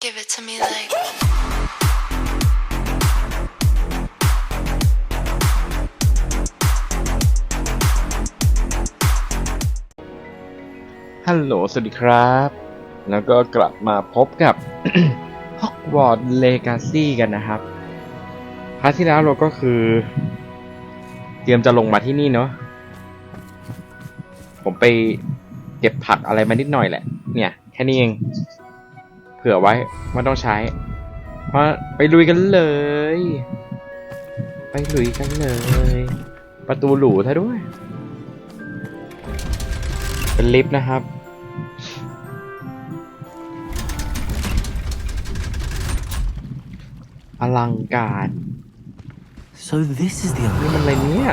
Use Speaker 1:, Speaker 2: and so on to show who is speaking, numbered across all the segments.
Speaker 1: Give it to me like
Speaker 2: ฮัลโหลสวัสดีครับแล้วก็กลับมาพบกับ Hogwarts Legacy กันนะครับพาร์ทที่แล้วเราก็คือเตรียมจะลงมาที่นี่เนาะผมไปเก็บผักอะไรมานิดหน่อยแหละเนี่ยแค่นี้เองเผื่อไว้ไม่ต้องใช้มาไปลุยกันเลยประตูหรูซะด้วยเป็นลิฟต์นะครับอลังการ
Speaker 3: So this is the
Speaker 2: นี่มันอะไรเนี่ย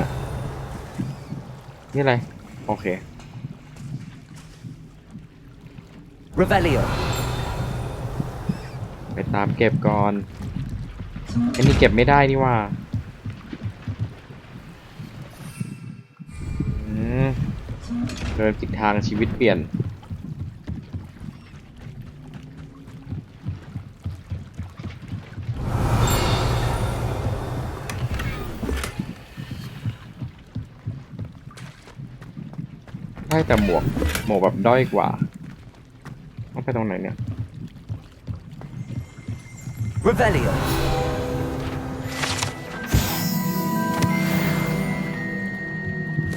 Speaker 2: นี่อะไรโอเค
Speaker 3: Revelio
Speaker 2: ไปตามเก็บก่อนอันนี้เก็บไม่ได้นี่ว่าเดินผิดทางชีวิตเปลี่ยนได้แต่หมวกแบบด้อยกว่าต้องไปตรงไหนเนี่ย
Speaker 3: Revelio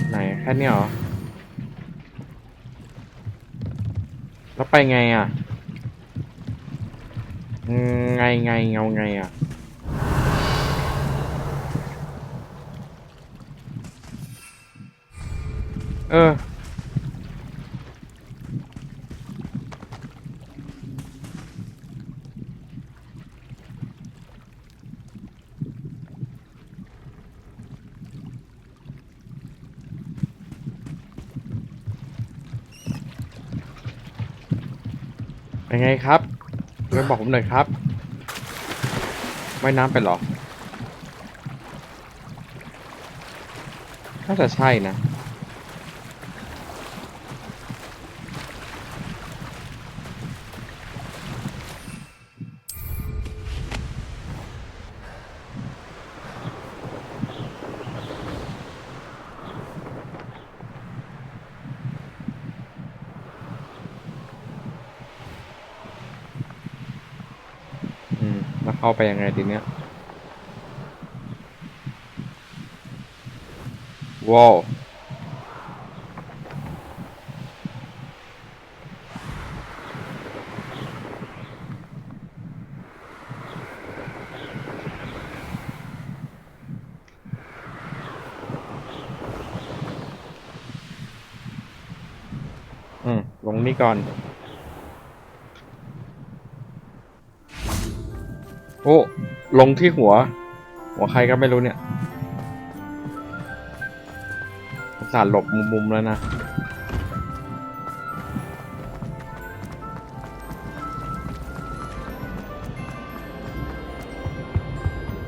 Speaker 2: ไหนแค่นี้เหรอแล้วไปไงอ่ะไงเงาไงอ่ะเป็นไงครับช่วยบอกผมหน่อยครับว่ายน้ำไปหรอน่าจะใช่นะแล้วเข้าไปยังไงทีเนี้ยว้าวลงนี่ก่อนโอ้ลงที่หัวใครก็ไม่รู้เนี่ยสารหลบมุมๆแล้วนะ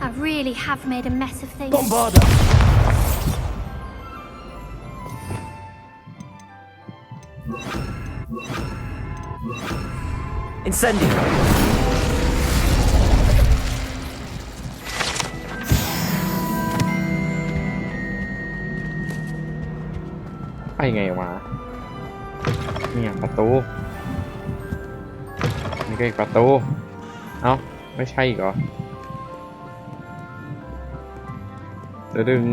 Speaker 4: I really have made a mess of things.
Speaker 3: Bombarda Incendio
Speaker 2: ไปไงวะเนี่ยประตูนี่ก็อีกประตูเอ้าไม่ใช่อีกเหรอดึง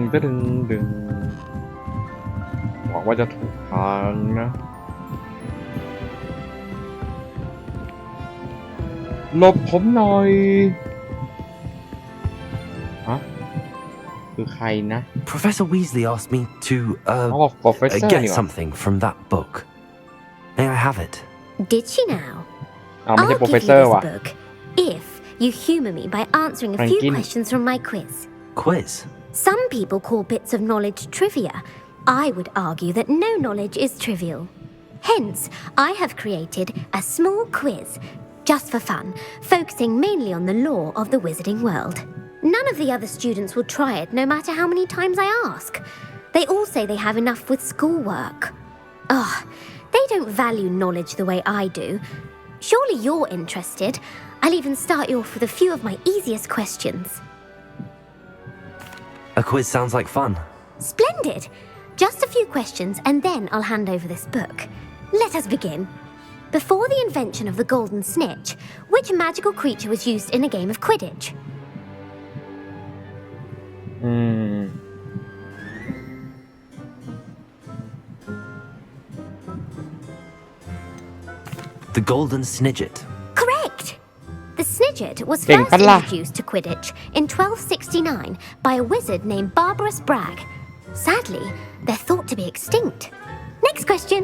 Speaker 2: หวังว่าจะถูกทางนะหลบผมหน่อยฮะคือใครนะ
Speaker 3: Professor Weasley asked me to
Speaker 2: Professor
Speaker 3: get
Speaker 2: นี่หว่า
Speaker 3: something from that book. May I have it?
Speaker 4: Did she now?
Speaker 2: ไม่ใช่
Speaker 4: I'll give you
Speaker 2: Professor
Speaker 4: this
Speaker 2: ว่ะ
Speaker 4: book if you humor me by answering a few
Speaker 2: Franklin.
Speaker 4: questions from my quiz.
Speaker 3: Quiz.
Speaker 4: Some people call bits of knowledge trivia. I would argue that no knowledge is trivial. Hence, I have created a small quiz, just for fun, focusing mainly on the lore of the wizarding world. None of the other students will try it, no matter how many times I ask. They all say they have enough with schoolwork. Ugh, they don't value knowledge the way I do. Surely you're interested. I'll even start you off with a few of my easiest questions.
Speaker 3: A quiz sounds like fun.
Speaker 4: Splendid! Just a few questions and then I'll hand over this book. Let us begin. Before the invention of the golden snitch, which magical creature was used in a game of Quidditch?
Speaker 3: The golden snidget.
Speaker 4: Correct! The snidget was
Speaker 2: เก่ง
Speaker 4: first
Speaker 2: ปะล่ะ
Speaker 4: introduced to Quidditch in 1269 by a wizard named Barbarous Bragg. Sadly, they're thought to be extinct. Next question.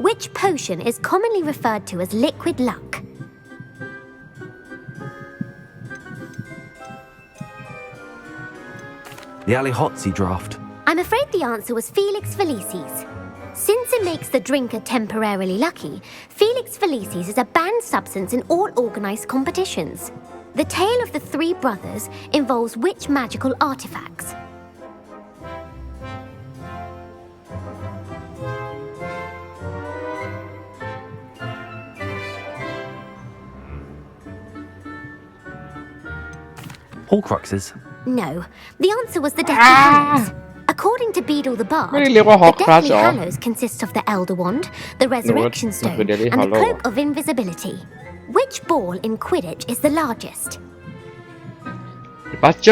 Speaker 4: Which potion is commonly referred to as liquid luck?
Speaker 3: The Allihotzi draft.
Speaker 4: I'm afraid the answer was Felix Felicis. Since it makes the drinker temporarily lucky, Felix Felicis is a banned substance in all organized competitions. The tale of the three brothers involves which magical artifacts?
Speaker 3: Horcruxes.
Speaker 4: No, the answer was the Deathly Hallows. According to Beadle the Bard,
Speaker 2: ไม่ได้เรียกว่า
Speaker 4: the
Speaker 2: Horcrux
Speaker 4: Deathly
Speaker 2: เหรอ
Speaker 4: Hallows consists of the Elder Wand, the Resurrection
Speaker 2: มันคือ
Speaker 4: Stone,
Speaker 2: Deathly
Speaker 4: and the
Speaker 2: Hallow
Speaker 4: Cloak of Invisibility. Which ball in Quidditch is the largest?
Speaker 2: บัตเจ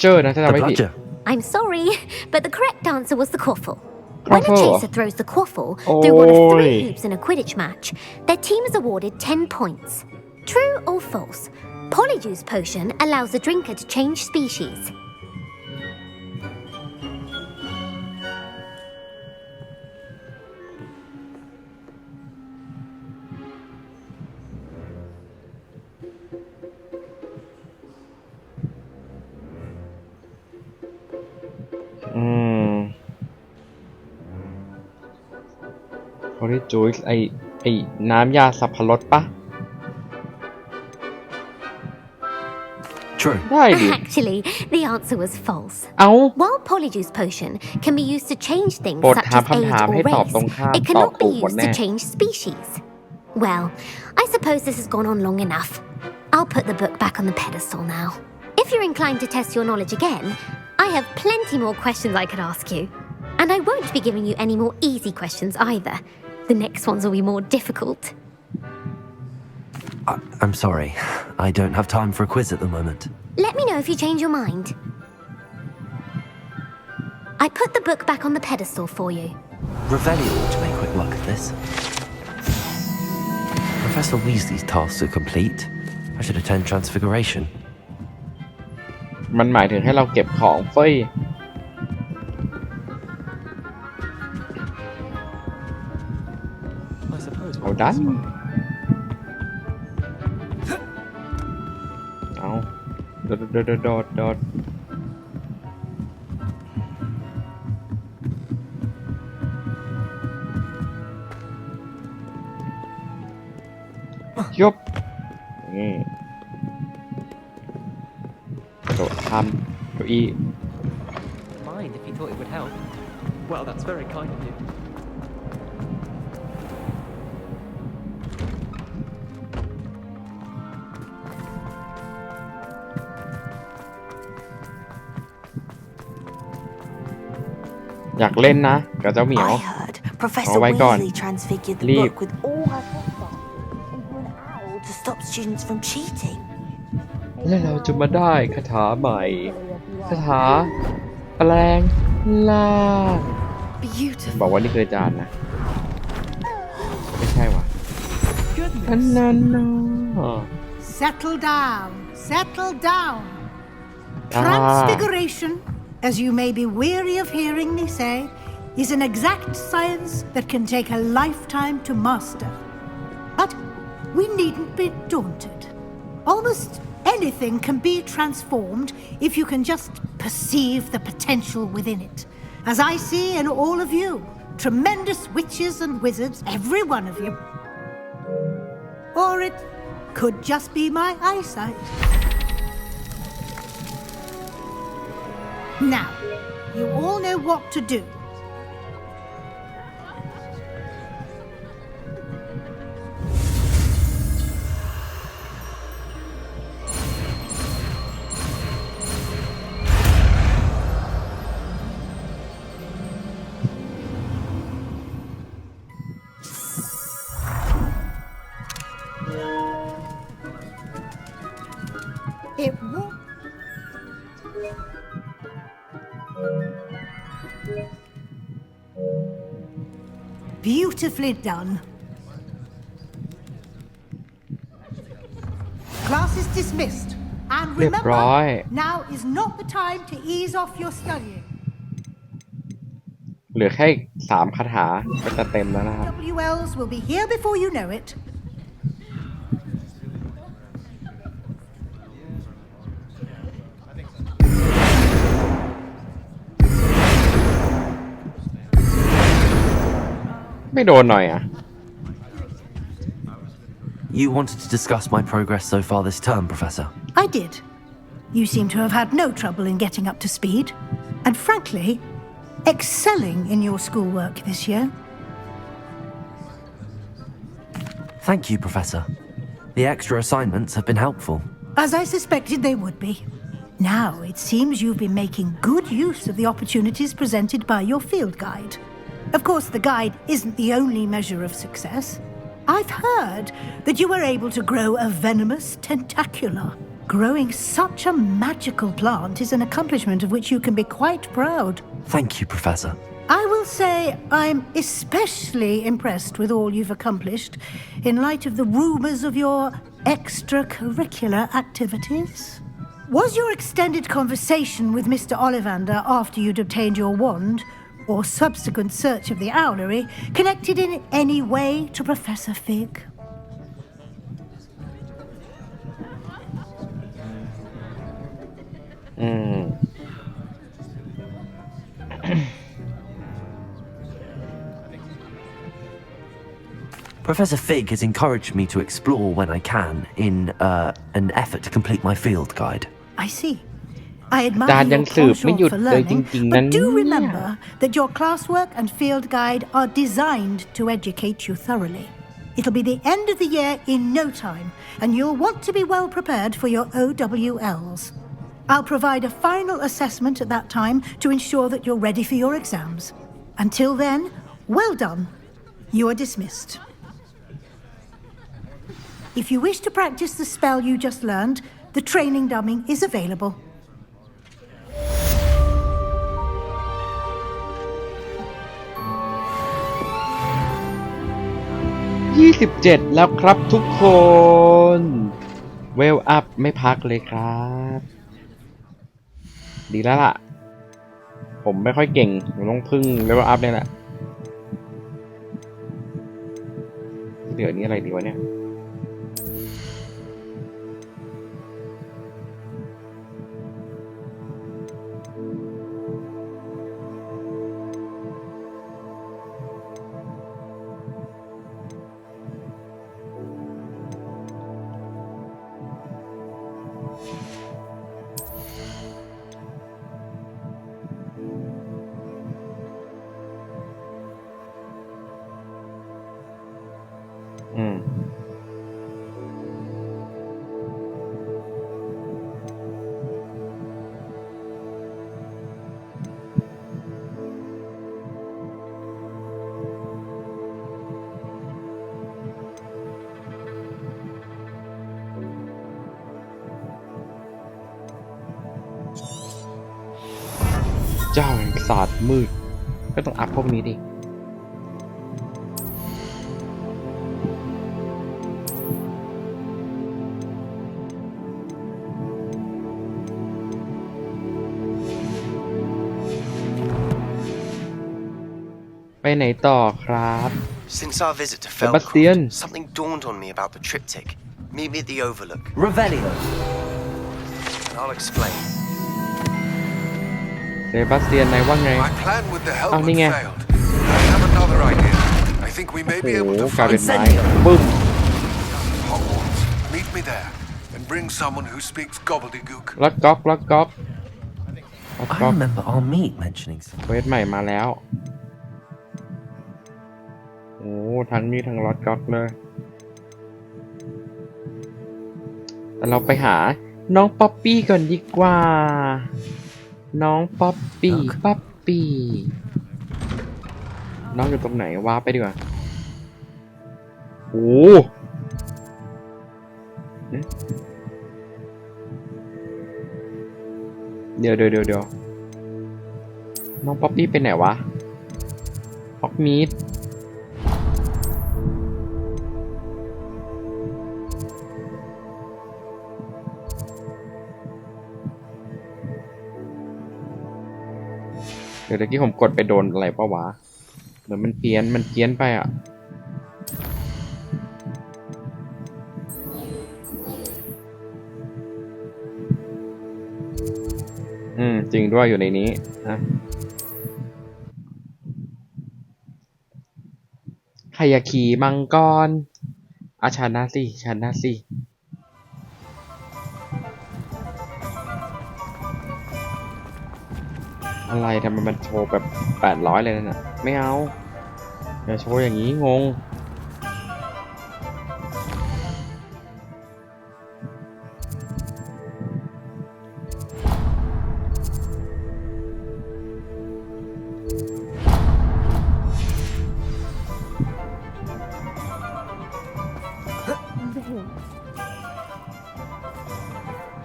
Speaker 2: อร์นะถ้า
Speaker 3: The
Speaker 2: จำไม่ผิด
Speaker 3: bludger.
Speaker 4: I'm sorry, but the correct answer was the quaffle. When a
Speaker 2: Quaffle?
Speaker 4: chaser throws the quaffle through one of
Speaker 2: Oi.
Speaker 4: 3 hoops in a Quidditch match, their team is awarded 10 points. True or false? Polyjuice potion allows the drinker to change species.
Speaker 2: Polyjuice ไอน้ำยาสับปะรดปะ
Speaker 3: True.
Speaker 2: ได้ดิ
Speaker 4: Actually, the answer was false.
Speaker 2: เอ้า
Speaker 4: While Polyjuice potion can be used to change things
Speaker 2: โปรด
Speaker 4: such
Speaker 2: ถาม
Speaker 4: as
Speaker 2: คำ
Speaker 4: age
Speaker 2: ถาม
Speaker 4: or
Speaker 2: ให้ตอบ
Speaker 4: race,
Speaker 2: ตรงข้าม
Speaker 4: it
Speaker 2: ตอบ
Speaker 4: cannot
Speaker 2: ถู
Speaker 4: be
Speaker 2: กหมด
Speaker 4: used
Speaker 2: แน่
Speaker 4: to change species. Well, I suppose this has gone on long enough. I'll put the book back on the pedestal now. If you're inclined to test your knowledge again, I have plenty more questions I could ask you. And I won't be giving you any more easy questions either. The next ones will be more difficult.
Speaker 3: I'm sorry. I don't have time for a quiz at the moment.
Speaker 4: Let me know if you change your mind. I put the book back on the pedestal for you.
Speaker 3: Revelio ought to make quick work of this. Professor Weasley's tasks are complete. I should attend Transfiguration.
Speaker 2: มันหมายถึงให้เราเก็บของเฟ้ย
Speaker 1: I suppose
Speaker 2: เอาดันเอาโดดยบนี่กระโดดข้ามเก้าอี้
Speaker 1: mind if you thought it would help. Well, that's very kind of you.
Speaker 2: อยากเล่นนะกับเจ้าเหมียว
Speaker 5: I heard Professor
Speaker 2: Oh my God.
Speaker 5: Weasley transfigured the
Speaker 2: Leave.
Speaker 5: book with all her textiles into an owl to stop students from cheating.
Speaker 2: แล้วเราจะมาได้คาถาใหม่คาถาแปลงล่าง
Speaker 5: Beautiful.
Speaker 2: บอกว่านี่คืออาจารย์นะ ไม่ใช่วะอันนั้นเนาะ
Speaker 6: Settle down, settle down.
Speaker 2: Ah.
Speaker 6: Transfiguration, as you may be weary of hearing me say, is an exact science that can take a lifetime to master. But we needn't be daunted. Almost anything can be transformed if you can just perceive the potential within it. As I see in all of you, tremendous witches and wizards, every one of you. Or it could just be my eyesight. Now, you all know what to do. It won't. Beautifully done. Class is dismissed. And
Speaker 2: เรียบร้อย
Speaker 6: remember, now is not the time to ease off your studying.
Speaker 2: เหลือแค่อีก3 คาถาก็จะเต็มแล้วนะครับ
Speaker 6: WLs will be here before you know it.
Speaker 2: ไม่โดนหน่อยอ่ะ
Speaker 3: You wanted to discuss my progress so far this term, Professor.
Speaker 6: I did. You seem to have had no trouble in getting up to speed, and frankly, excelling in your schoolwork this year.
Speaker 3: Thank you, Professor. The extra assignments have been helpful.
Speaker 6: As I suspected they would be. Now it seems you've been making good use of the opportunities presented by your field guide. Of course, the guide isn't the only measure of success. I've heard that you were able to grow a venomous tentacula. Growing such a magical plant is an accomplishment of which you can be quite proud.
Speaker 3: Thank you, Professor.
Speaker 6: I will say I'm especially impressed with all you've accomplished in light of the rumors of your extracurricular activities. Was your extended conversation with Mr. Ollivander after you'd obtained your wand, or subsequent search of the owlery, connected in any way to Professor Fig?
Speaker 3: Professor Fig has encouraged me to explore when I can in an effort to complete my field guide.
Speaker 6: I see. I
Speaker 2: อาจาร
Speaker 6: admire
Speaker 2: ย์ยัง
Speaker 6: your
Speaker 2: สืบไม่หยุด
Speaker 6: penchant for
Speaker 2: เลยจ
Speaker 6: learning,
Speaker 2: ริงๆนั้น
Speaker 6: but do remember that your classwork and field guide are designed to educate you thoroughly. It'll be the end of the year in no time, and you'll want to be well prepared for your OWLs. I'll provide a final assessment at that time to ensure that you're ready for your exams. Until then, well done. You are dismissed. If you wish to practice the spell you just learned, the training dummy is available.
Speaker 2: 27 แล้วครับทุกคน เวลอัพไม่พักเลยครับ ดีแล้วล่ะ ผมไม่ค่อยเก่งผมต้องพึ่งเลเวลอัพเนี่ยแหละเหลือนี่อะไรดีวะเนี่ยเจ้าแห่งศาสตร์มืดก็ต้องอัพพวกนี้ดิไปไหนต่อครับ
Speaker 7: Since our visit to
Speaker 2: Sebastian.
Speaker 7: Feldcroft, something dawned on me about the triptych. Meet me at the Overlook,
Speaker 3: Revelio.
Speaker 7: and I'll explain.
Speaker 2: เซบาสเตียนนายว่าไง
Speaker 8: My plan with the
Speaker 2: อ้าว
Speaker 8: helmet
Speaker 2: นี่ไง
Speaker 8: failed. I have another idea. I think we may be
Speaker 2: โอ้
Speaker 8: able
Speaker 2: โห
Speaker 8: to
Speaker 2: กลายเป็น
Speaker 8: find
Speaker 2: ไม้ปึ้ม
Speaker 8: Hogwarts. Meet me there, and bring someone who speaks gobbledygook.
Speaker 2: ล็อกก๊อกล็อกก๊อกล็อกก๊
Speaker 3: I
Speaker 2: อก
Speaker 3: remember our meet mentioning something.
Speaker 2: เควสใหม่มาแล้วโอ้ทั้งนี้ทั้งล็อกก๊อกเลยแต่เราไปหาน้องป๊อปปี้ก่อนดีกว่าน้องป๊อปปี้ป๊อปปี้น้องอยู่ตรงไหนว้าไปดีกว่าโอ้ เดี๋ยวน้องป๊อปปี้ไปไหนวะฮอกมีดเดี๋ยวตะกี้ผมกดไปโดนอะไรปะวะเหมือนมันเพี้ยนไปอ่ะจริงด้วยอยู่ในนี้นะใครอยากขี่มังกรชนะสิอะไรทำไมมันโชว์แบบ800เลยนะไม่เอาอย่าโชว์อย่างนี้งง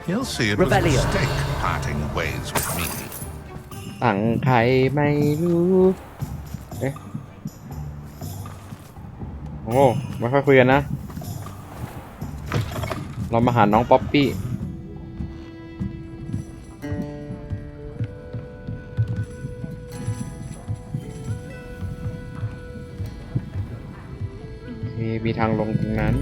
Speaker 8: He'll see it was a
Speaker 3: Revelio.
Speaker 8: mistake parting ways with me.
Speaker 2: สั่งใครไม่รู้โอ้ไม่ค่อยคุยกันนะเรามาหาน้องป๊อปปี้โอเคมีทางลงตรงนั้น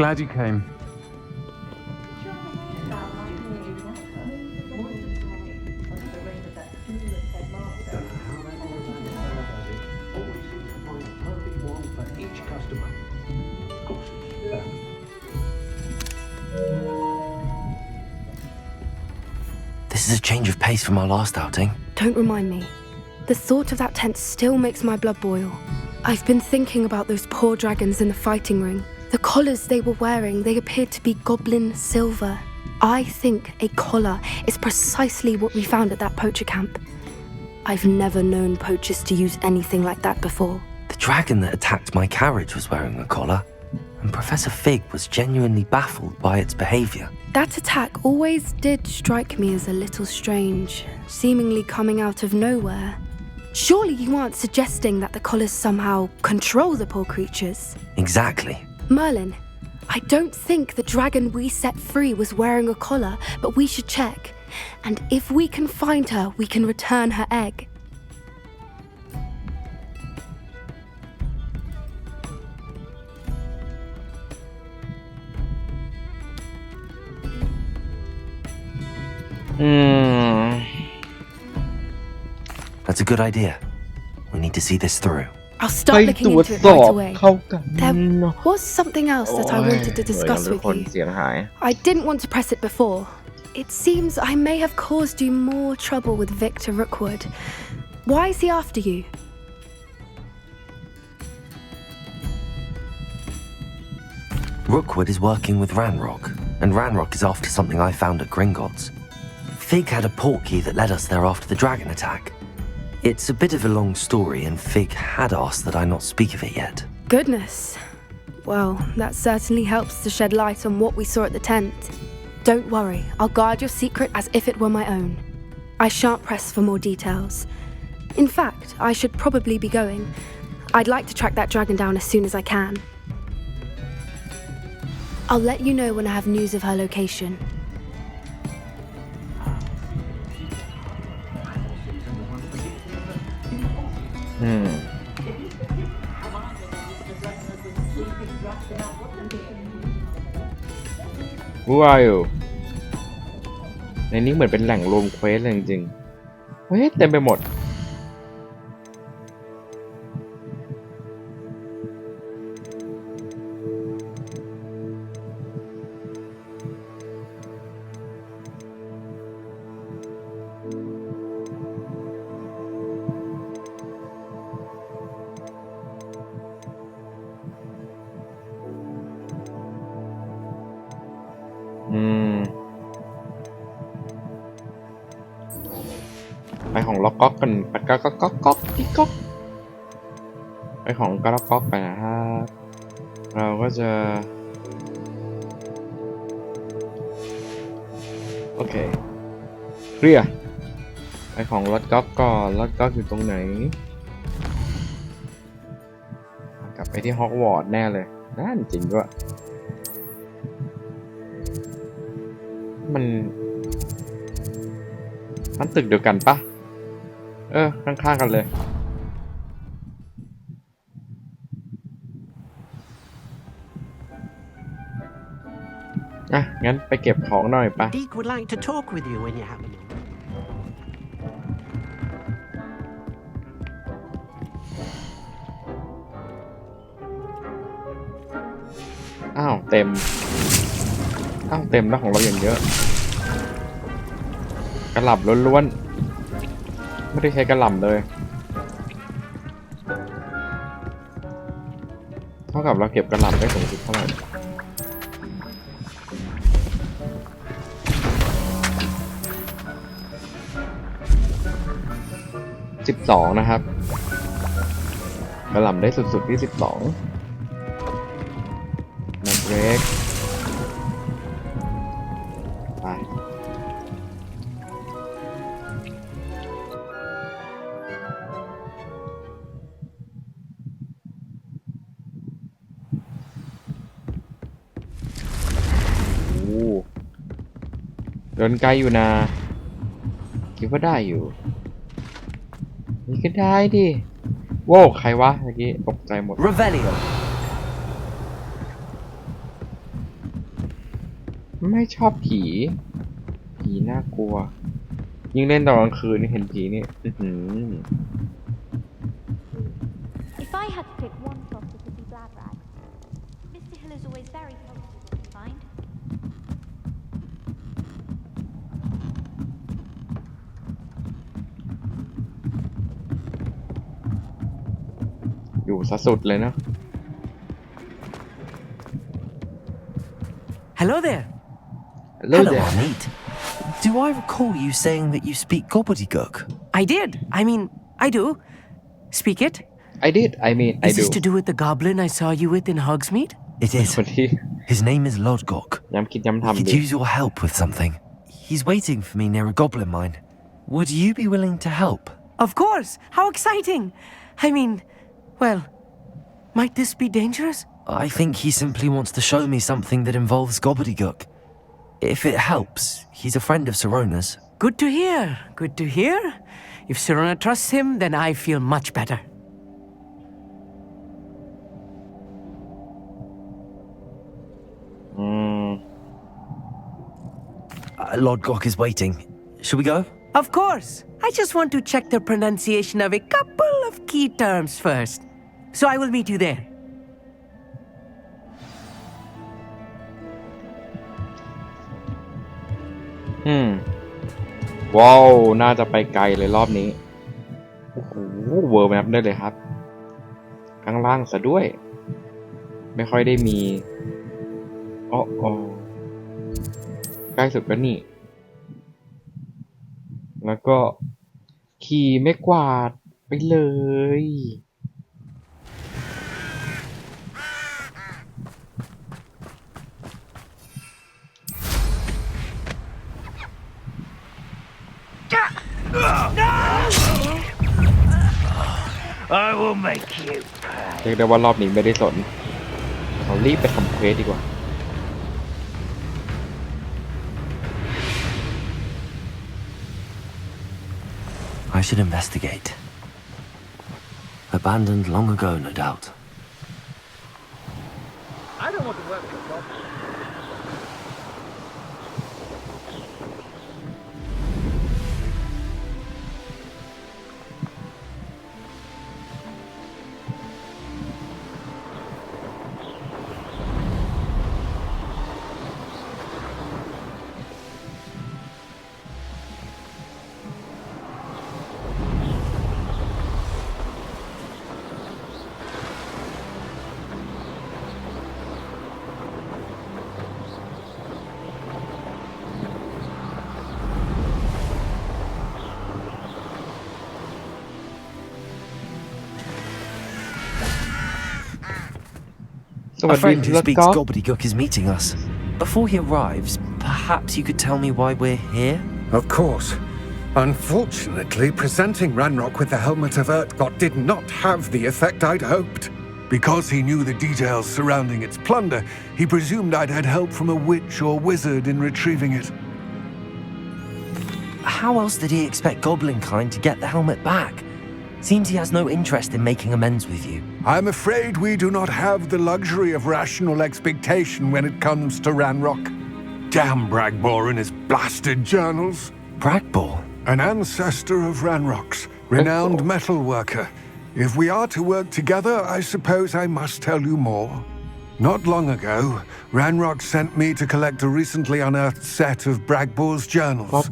Speaker 9: Glad you came.
Speaker 3: This is a change of pace from our last outing.
Speaker 10: Don't remind me. The thought of that tent still makes my blood boil. I've been thinking about those poor dragons in the fighting ring. The collars they were wearing, they appeared to be goblin silver. I think a collar is precisely what we found at that poacher camp. I've never known poachers to use anything like that before.
Speaker 3: The dragon that attacked my carriage was wearing a collar, and Professor Fig was genuinely baffled by its behavior.
Speaker 10: That attack always did strike me as a little strange, seemingly coming out of nowhere. Surely you aren't suggesting that the collars somehow control the poor creatures?
Speaker 3: Exactly.
Speaker 10: Merlin, I don't think the dragon we set free was wearing a collar, but we should check. And if we can find her, we can return her egg.
Speaker 3: That's a good idea. We need to see this through.
Speaker 10: I'll start looking into it right away. There was something else that I wanted to discuss with you. I didn't want to press it before. It seems I may have caused you more trouble with Victor Rookwood. Why is he after you?
Speaker 3: Rookwood is working with Ranrock, and Ranrock is after something I found at Gringotts. Fig had a portkey that led us there after the dragon attack. It's a bit of a long story, and Fig had asked that I not speak of it yet.
Speaker 10: Goodness. Well, that certainly helps to shed light on what we saw at the tent. Don't worry, I'll guard your secret as if it were my own. I shan't press for more details. In fact, I should probably be going. I'd like to track that dragon down as soon as I can. I'll let you know when I have news of her location.
Speaker 2: Who are you ในนี้เหมือนเป็นแหล่งรวมเควสเลยจริงๆเฮ้ยเต็มไปหมด ของล็อกก๊อกกันไปก๊อกก๊อกก๊อกก๊อกก๊อกไปของก๊อกก๊อกไปนะครับเราก็จะโอเคเคลียร์ไปของรถก๊อกก่อนรถก๊อกอยู่ตรงไหนกลับไปที่ฮอกวอตส์แน่เลยนั่นจริงด้วยมันตึกเดียวกันปะข้างๆกันเลยงั้นไปเก็บของหน่อยปะ
Speaker 11: Deke would like to talk with you when you have a moment.
Speaker 2: เต็มแล้วของเราอย่างเยอะกระหล่ำล้วนๆไม่ได้ใช้กระหล่ำเลยเท่ากับเราเก็บกระหล่ำได้สูงสุดเท่าไหร่12นะครับกระหล่ำได้สุดๆที่12นับเบรกไปเดินไกลอยู่นะคิดว่าได้อยู่นี่ก็ได้ดิโว้ใครวะเมื่อกี้ตกใจหมด
Speaker 3: Revelio
Speaker 2: ไม่ชอบผีน่ากลัวยิ่งเล่นตอนกลางคืนนี่เห็นผีนี่
Speaker 5: If I had to pick one topic, it would be Glad Rags. Mr. Hill is always very helpful, I find.
Speaker 2: อยู่ซะสุดเลยนะ
Speaker 3: Hello there.
Speaker 2: Hello there.
Speaker 3: Arneet. Do I recall you saying that you speak gobbledygook?
Speaker 11: I did. I mean, I do. Speak it.
Speaker 2: I did. I mean, I do.
Speaker 11: Is this to do with the goblin I saw you with in Hogsmeade?
Speaker 3: It is. His name is Lodgok.
Speaker 2: ย้ำคิดย้ำ
Speaker 3: He
Speaker 2: ทำ
Speaker 3: could
Speaker 2: ดิ
Speaker 3: use your help with something. He's waiting for me near a goblin mine. Would you be willing to help?
Speaker 11: Of course. How exciting. I mean, well, might this be dangerous?
Speaker 3: I think he simply wants to show me something that involves gobbledygook. If it helps, he's a friend of Sirona's.
Speaker 11: Good to hear. Good to hear. If Sirona trusts him, then I feel much better.
Speaker 3: Lodgok is waiting. Should we go?
Speaker 11: Of course. I just want to check the pronunciation of a couple of key terms first. So I will meet you there.
Speaker 2: ว้าวน่าจะไปไกลเลยรอบนี้โอ้โหเวิร์แมปได้เลยครับข้างล่างซะด้วยไม่ค่อยได้มีอ๋อใกล้สุดก็นี่แล้วก็ขี่ไม่กวาดไปเลย
Speaker 11: I will make you.
Speaker 2: เรียกได้ว่ารอบนี้ไม่ได้สนเรารีบไปทำเควสดีกว่า
Speaker 3: I should investigate. Abandoned long ago, no doubt.
Speaker 1: I don't want to work for God.
Speaker 3: A friend who speaks gobbledygook is meeting us. Before he arrives, perhaps you could tell me why we're here?
Speaker 8: Of course. Unfortunately, presenting Ranrock with the helmet of Urtkot did not have the effect I'd hoped. Because he knew the details surrounding its plunder, he presumed I'd had help from a witch or wizard in retrieving it.
Speaker 3: How else did he expect Goblinkind to get the helmet back? Seems he has no interest in making amends with you.
Speaker 8: I'm afraid we do not have the luxury of rational expectation when it comes to Ranrock. Damn Bragbor and his blasted journals.
Speaker 3: Bragbor?
Speaker 8: An ancestor of Ranrock's, renowned metal worker. If we are to work together, I suppose I must tell you more. Not long ago, Ranrock sent me to collect a recently unearthed set of Bragbor's journals.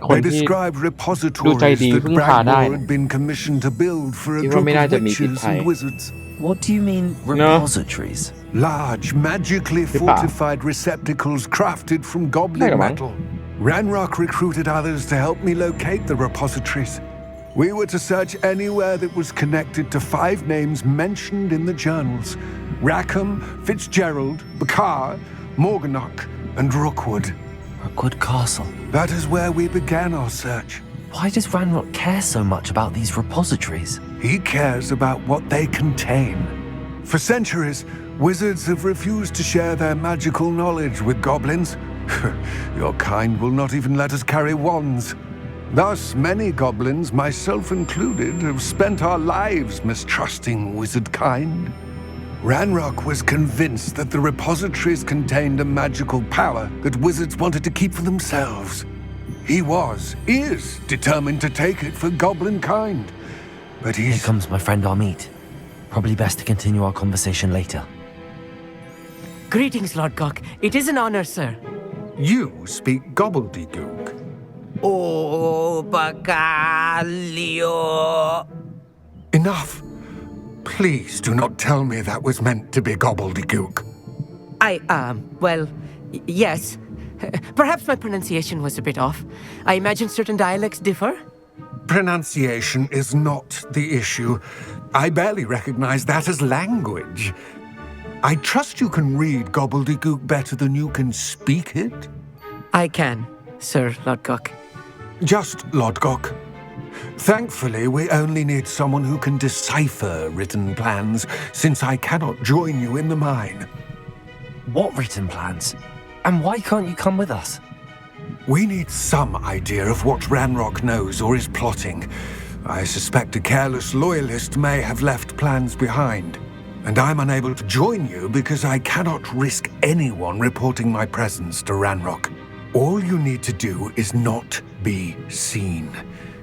Speaker 8: They described repositories that Bragbor had been commissioned to build for a group of witches and wizards.
Speaker 3: What do you mean, repositories?
Speaker 8: Large, magically fortified receptacles crafted from goblin metal. Ranrock recruited others to help me locate the repositories. We were to search anywhere that was connected to 5 names mentioned in the journals: Rackham, Fitzgerald, Bakar, Morganach, and Rookwood.
Speaker 3: Rookwood Castle.
Speaker 8: That is where we began our search.
Speaker 3: Why does Ranrock care so much about these repositories?
Speaker 8: He cares about what they contain. For centuries, wizards have refused to share their magical knowledge with goblins. Your kind will not even let us carry wands. Thus, many goblins, myself included, have spent our lives mistrusting wizard kind. Ranrock was convinced that the repositories contained a magical power that wizards wanted to keep for themselves. He is determined to take it for goblin kind. But
Speaker 3: Here comes my friend Amit. Probably best to continue our conversation later.
Speaker 11: Greetings, Lord Gok. It is an honor, sir.
Speaker 8: You speak gobbledygook.
Speaker 11: Oh, Bagalio.
Speaker 8: Enough. Please do not tell me that was meant to be gobbledygook.
Speaker 11: Well, yes. Perhaps my pronunciation was a bit off. I imagine certain dialects differ.
Speaker 8: Pronunciation is not the issue. I barely recognize that as language. I trust you can read gobbledygook better than you can speak it?
Speaker 11: I can, Sir Lodgok.
Speaker 8: Just Lodgok. Thankfully, we only need someone who can decipher written plans, since I cannot join you in the mine.
Speaker 3: What written plans? And why can't you come with us?
Speaker 8: We need some idea of what Ranrock knows or is plotting. I suspect a careless loyalist may have left plans behind. And I'm unable to join you because I cannot risk anyone reporting my presence to Ranrock. All you need to do is not be seen,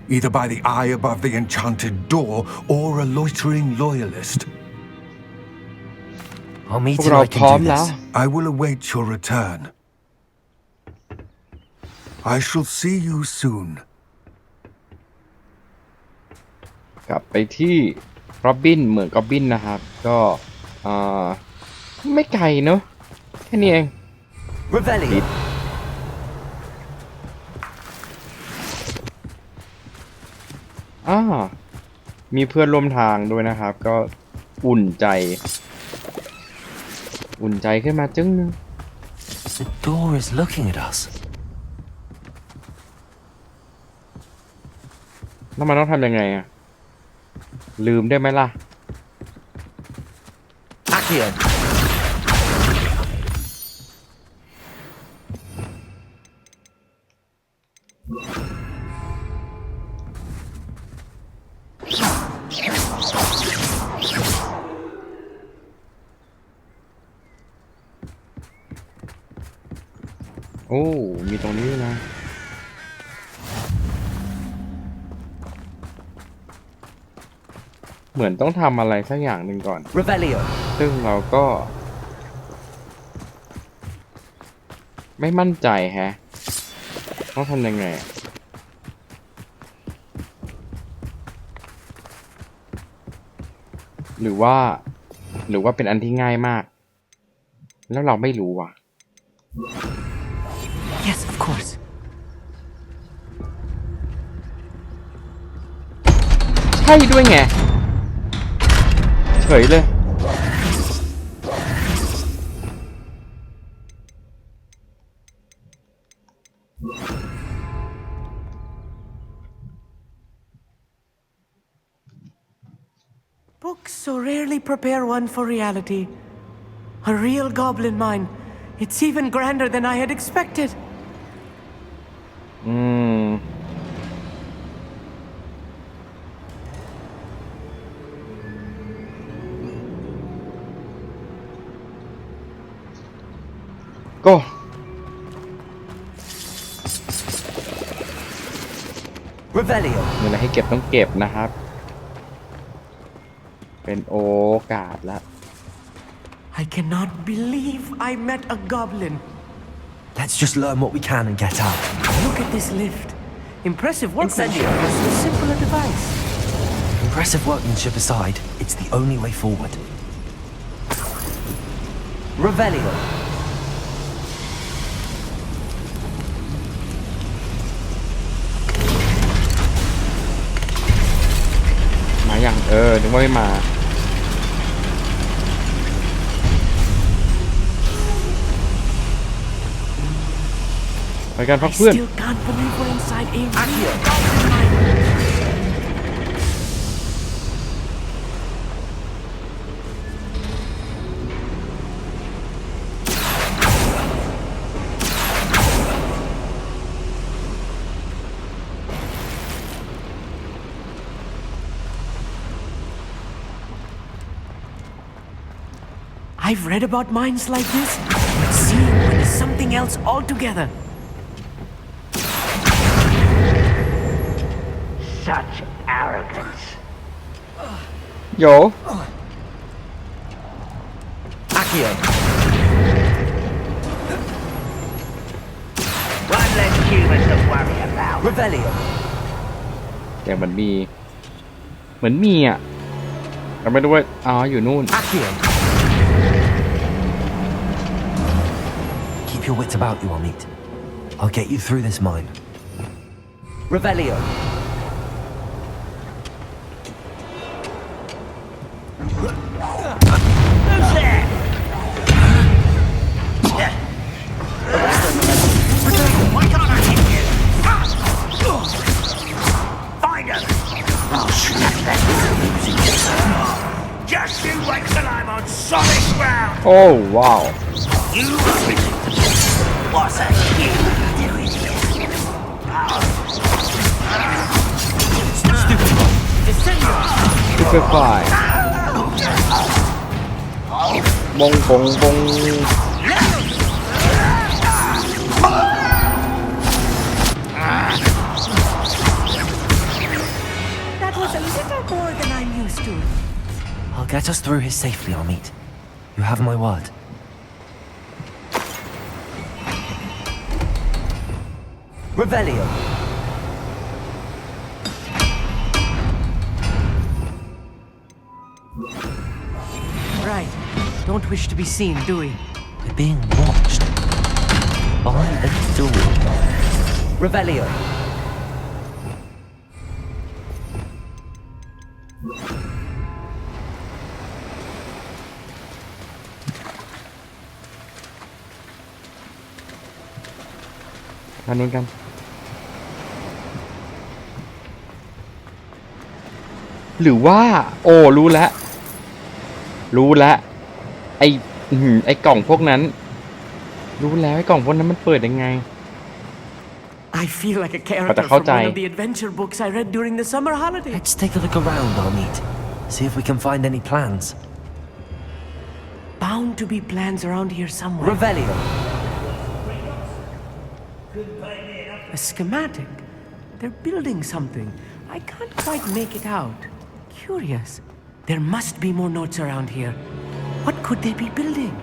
Speaker 8: either by the eye above the enchanted door or a loitering loyalist.
Speaker 3: I'll meet you I can do this.
Speaker 8: I will await your return. I shall see you soon.
Speaker 2: กลับไปที่ร็อบบินเหมือนก็อบบินนะครับก็ไม่ไกลเนอะแค่นี้เองมีเพื่อนร่วมทางด้วยนะครับก็อุ่นใจขึ้นมาจึ้งนึง
Speaker 3: The door is looking at us.
Speaker 2: แล้วมันต้องทำยังไงอะลืมได้ไหมล่ะ
Speaker 3: Accio.
Speaker 2: โอ้มีตรงนี้นะเหมือนต้องทำอะไรสักอย่างหนึ่งก่อน
Speaker 11: Revelio.
Speaker 2: ซึ่งเราก็ไม่มั่นใจแฮะต้องทำยังไงหรือว่าเป็นอันที่ง่ายมากแล้วเราไม่รู้ว่ะ
Speaker 11: Yes, of course.
Speaker 2: ใช่ด้วยไงเฉยเลย
Speaker 11: Books so rarely prepare one for reality. A real goblin mine. It's even grander than I had expected.
Speaker 2: ก็
Speaker 3: Revelio.
Speaker 2: มีอะไรให้เก็บต้องเก็บนะครับ เป็นโอกาสละ
Speaker 11: I cannot believe I met a goblin.
Speaker 3: Let's just learn what we can and get out.
Speaker 11: Look at this lift. Impressive workmanship for so simple a device.
Speaker 3: Impressive workmanship aside, it's the only way forward. Revelio.
Speaker 2: มาอย่างนึกว่าไม่มาไปกันพักเพื่อน
Speaker 11: Still can't believe we're inside a real I've read about mines like this, but seeing one is something else altogether.
Speaker 12: Such arrogance.
Speaker 2: Yo.
Speaker 3: Accio.
Speaker 12: One less human to worry about.
Speaker 3: Revelio.
Speaker 2: แต่เหมือนมีอ่ะแต่ไม่รู้ว่าอยู่นู่น
Speaker 3: Accio. Keep your wits about you, Amit. I'll get you through this mine. Revelio.
Speaker 12: Who's there? Why can't I hit you? Find him! I'll snap that losing yourself. Just you wait till I'm on solid ground.
Speaker 2: Oh wow.
Speaker 12: You what's a human doing here?
Speaker 2: Stupefy. Bong bong bong.
Speaker 11: That was a little more than I'm used to.
Speaker 3: I'll get us through here safely, Amit. You have my word. Revelio.
Speaker 11: Right. Don't wish to be seen, do we?
Speaker 3: We're being watched. By a door. Revelio.
Speaker 2: Ăn luônกันหรือว่ารู้แล้วไอ้กล่องพวกนั้นรู้แล้วไอ้กล่องพวกนั้นมันเปิดยังไง
Speaker 11: I feel like a character from one of the adventure books I read during the summer holiday.
Speaker 3: Let's take a look around, Amit. See if we can find any plans.
Speaker 11: Bound to be plans around here somewhere.
Speaker 3: Revelio.
Speaker 11: A schematic. They're building something. I can't quite make it out. Curious. There must be more notes around here. What could they be building?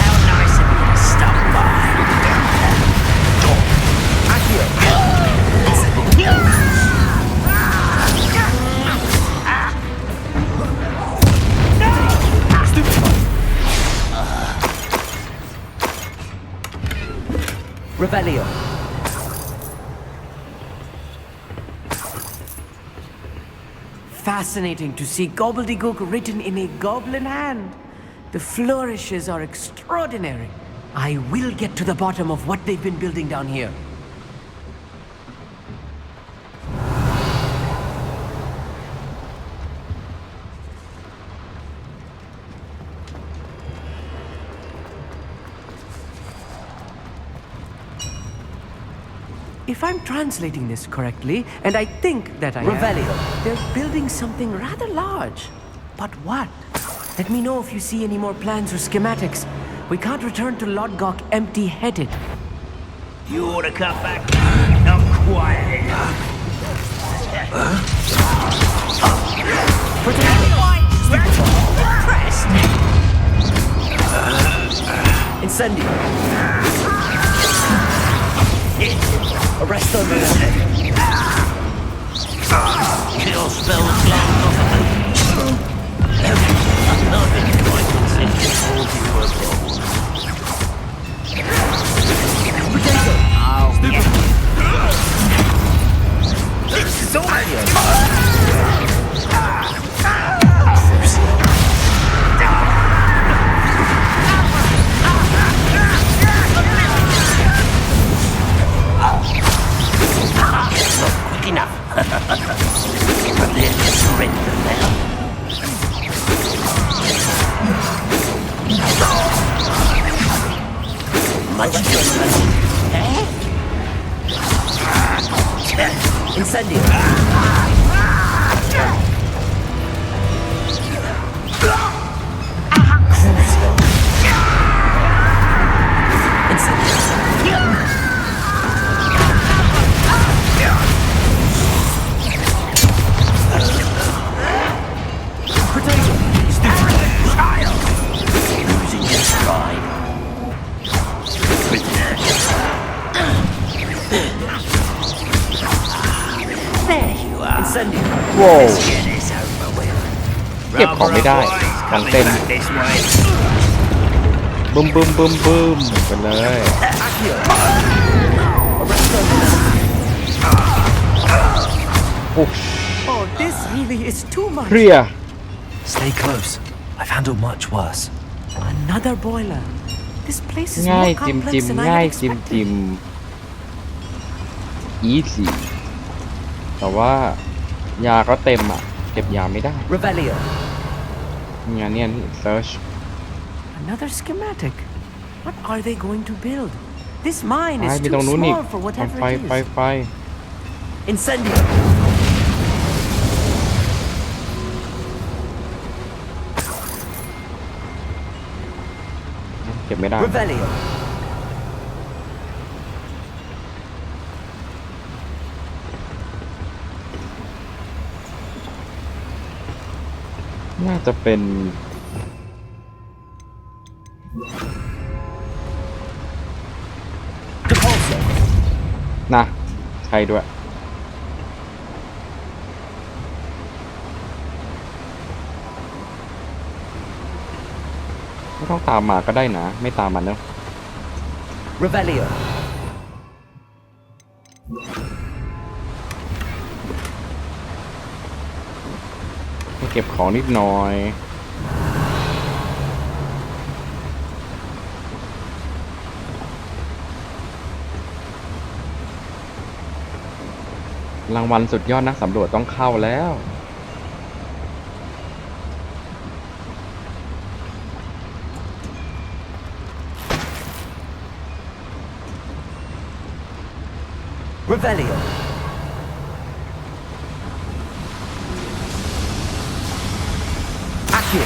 Speaker 12: How nice of you to stop by.
Speaker 11: Revelio. Fascinating to see gobbledygook written in a goblin hand. The flourishes are extraordinary. I will get to the bottom of what they've been building down here. If I'm translating this correctly, and I think that I am, they're building something rather large. But what? Let me know if you see any more plans or schematics. We can't return to Lodgok empty-headed.
Speaker 12: You ought to come back. Not quiet enough.
Speaker 11: Incendio. Arresto me.
Speaker 12: Kill spell is long off of me. Nothing quite consented hold you alone.
Speaker 11: Potato.
Speaker 12: This is all you. Not quick enough. But then surrender now. Much better.
Speaker 11: Incendio.
Speaker 12: Losing your stride. There you are.
Speaker 11: Incendio.
Speaker 2: โว้ว
Speaker 12: Get this over with.
Speaker 2: เก็บของไม่ได้ของเต็ม
Speaker 12: This way.
Speaker 2: บึ้มบึ้มบึ้มบึ้มไปเลย
Speaker 11: Accio. Arresto me.
Speaker 2: ปุ๊บ
Speaker 11: Oh, this really is too
Speaker 2: เค
Speaker 11: much.
Speaker 2: ลียร์
Speaker 3: Stay close. I've handled much worse.
Speaker 11: Another boiler. This place is
Speaker 2: ง่าย
Speaker 11: more
Speaker 2: จิม
Speaker 11: complex
Speaker 2: จิม
Speaker 11: than I
Speaker 2: ง่าย
Speaker 11: had
Speaker 2: จิม
Speaker 11: expected.
Speaker 2: จิมอีซี่แต่ว่ายาก็เต็มอ่ะ เก็บยาไม่ได้
Speaker 11: Revelio.
Speaker 2: งานเนี่ยเซิร์ช
Speaker 11: Another schematic. What are they going to build? This mine
Speaker 2: ไป
Speaker 11: is
Speaker 2: มี
Speaker 11: too
Speaker 2: ตรงนู้นอีก
Speaker 11: small for whatever
Speaker 2: ไฟ
Speaker 11: it
Speaker 2: ไฟ
Speaker 11: is.
Speaker 2: ไฟ
Speaker 11: Incendio.
Speaker 2: เก็บไม่ได้
Speaker 11: Revelio.
Speaker 2: น่าจะเป็น
Speaker 11: Depulso.
Speaker 2: นะใช่ด้วย ไม่ต้องตามมาก็ได้นะ ไม่ตามมันเนอะ
Speaker 11: Revelio.
Speaker 2: ให้เก็บของนิดหน่อย รางวัลสุดยอดนักสำรวจต้องเข้าแล้ว
Speaker 11: Revelio. Accio.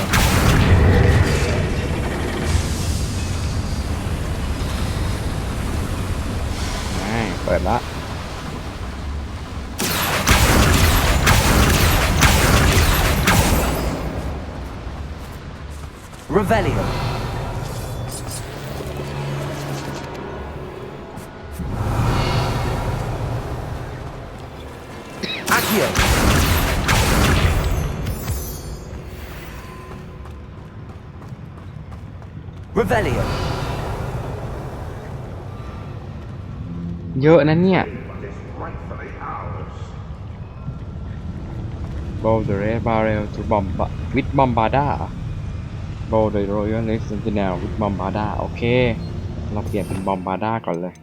Speaker 2: เปิดละ
Speaker 11: Revelio. Accio. Revelio.
Speaker 2: เยอะนะเนี่ย Bow the red barrel to bomb with bombarda Bow the royal sentinel with bombarda โอเคเราเปลี่ยนเป็น bombarda ก่อนเลย